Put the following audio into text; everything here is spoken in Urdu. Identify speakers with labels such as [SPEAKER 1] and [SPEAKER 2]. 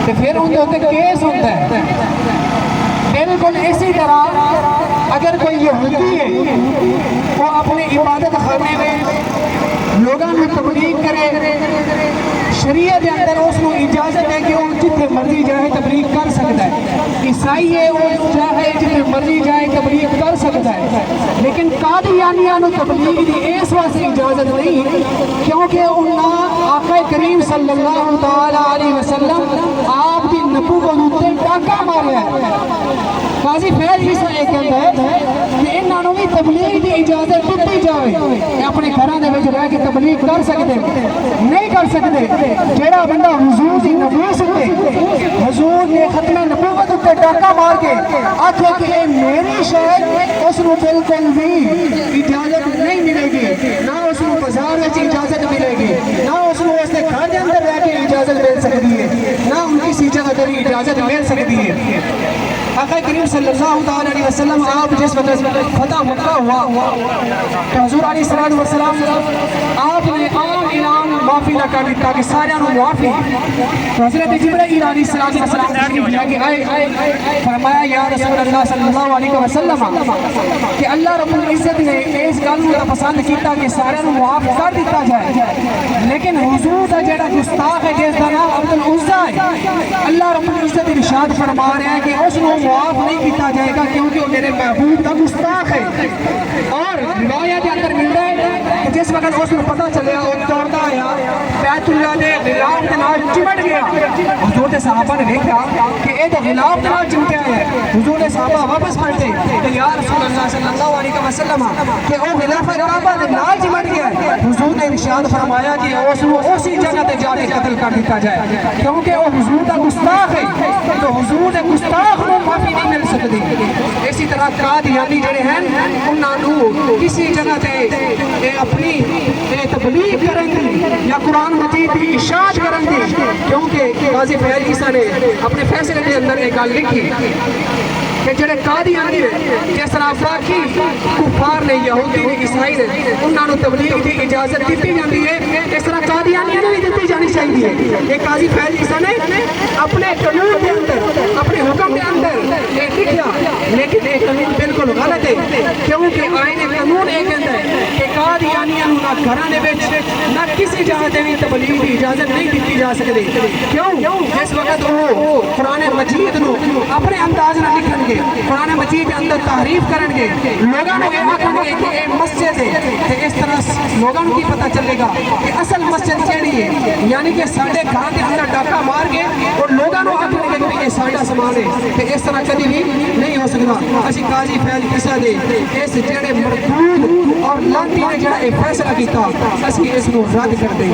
[SPEAKER 1] تو پھر اندر کیس ہوتا ہے۔ بالکل اسی طرح اگر کوئی یہودی ہے وہ اپنے عبادت خانے میں لوگوں کو تبلیغ کرے، شریعت کے اندر اس کو اجازت ہے کہ وہ جتنے مرضی جائے تبلیغ کر سکتا ہے۔ عیسائی ہے وہ چاہے جتنے مرضی جائے تبلیغ کر سکتا ہے، لیکن قادیانیاں نو تبلیغ دی اس واسطے اجازت نہیں کیونکہ انہاں آقا کریم صلی اللہ تعالی علیہ وسلم آپ دی نبوت تے ڈاکہ ماریا ہے۔ قاضی فیض عیسیٰ یہ کہتا ہے کہ انہاں نو بھی تبلیغ دی اجازت دیتی جائے، اپنے گھراں دے وچ رہ کے تبلیغ کر سکتے نہیں کر سکتے۔ جیڑا بندہ حضور دی نبوت تے حضور نے ختم نبوت تے ڈاکہ مار کے آکھے کہ اے میری شاید، اس نو بالکل بھی اجازت نہیں ملے گی، نہ اس نو بازار وچ اجازت ملے گی، نہ اس نو اس دے گھر دے اندر رہ کے اجازت مل سکتی ہے، نہ ان کسی جگہ تے اجازت مل سکتی ہے۔ آقا کریم صلی اللہ علیہ وسلم آپ جس وقت فتح مکہ ہوا تو حضور علیہ السلام آپ نے عام اعلان معافی نہ کر دیتا کہ سارے انہوں معافی، تو حضرت جبرائیل علیہ السلام تشریف لے کے آئے، فرمایا یا رسول اللہ صلی اللہ علیہ وسلم کہ اللہ رب العزت نے اس گل کو پسند کیتا کہ سارے انہوں معاف کر دیتا جائے، لیکن حضور کا جڑا گستاخ ہے جس کا نام عبد العزیٰ ہے، اللہ رب العزت ارشاد فرما رہے ہیں کہ اس کو معاف نہیں کیتا جائے گا کیونکہ وہ میرے محبوب کا گستاخ ہے۔ اور روایت کے اندر ملتا ہے کہ جس وقت اس کو پتہ چلیا وہ دوڑتا آیا بیت اللہ نے غلاف کے نال چمٹ گیا، حضور کے صحابہ نے دیکھا کہ یہ تو غلاف کے نال چمٹیا ہے، حضور کے صحابہ واپس پلٹے کہ یا رسول اللہ صلی اللہ علیہ وسلم کہ وہ غلاف کعبہ کے نال چمٹ گیا ہے۔ حضور نے ارشاد فرمایا کہ اس کو اسی جگہ تے جا کے قتل کر دیتا جائے کیونکہ وہ حضور کا گستاخ ہے، تو حضور کے گستاخ کو معافی نہیں مل سکتی۔ اسی طرح قادیانی جڑے ہیں انہاں نو کسی جگہ تے اپنی تبلیغ کریں گے یا قرآن مجید کی اشاعت کریں گے، کیونکہ قاضی فیض عیسیٰ نے اپنے فیصلے کے اندر ایک گل لکھی کہ جڑے قادیانی جس طرح باقی کفار نے، یہودی نے، عیسائی نے، انہاں نو تبلیغ کی اجازت دیتی جاتی ہے، اس طرح قادیانیوں نے بھی دیتی جانی چاہیے۔ یہ قاضی فیض عیسیٰ نے اپنے قانون کے اندر، اپنے حکم کے اندر یہ لکھا، لیکن یہ قانون بالکل غلط ہے کیونکہ آئین قانون یہ کہتا ہے کہ قادیانیوں نہ گھراں دے وچ نہ کسی جگہ تے بھی تبلیغ کی اجازت نہیں دیتی جا سکتی۔ کیوں؟ جس وقت وہ قرآن مجید نو اپنے انداز نہ لکھن گے، قرآن مجید کے اندر تحریف کرن گے، لوگوں کو یہ آکھن گے کہ یہ مسجد ہے، تو اس طرح لوگوں کو پتہ چلے گا کہ اصل مسجد کیڑی ہے، یعنی کہ ساڈے گھر کے اندر ڈاکہ مار کے اور لوگوں کو آکھن گے کہ یہ ساڈا سامان ہے، کہ اس طرح کبھی بھی نہیں ہو سکتا۔ اسی قاضی فیض عیسیٰ دے اس جڑے مردود اور لانتی نے جڑا یہ فیصلہ کیتا، اس کی اس کو رد کر دیں۔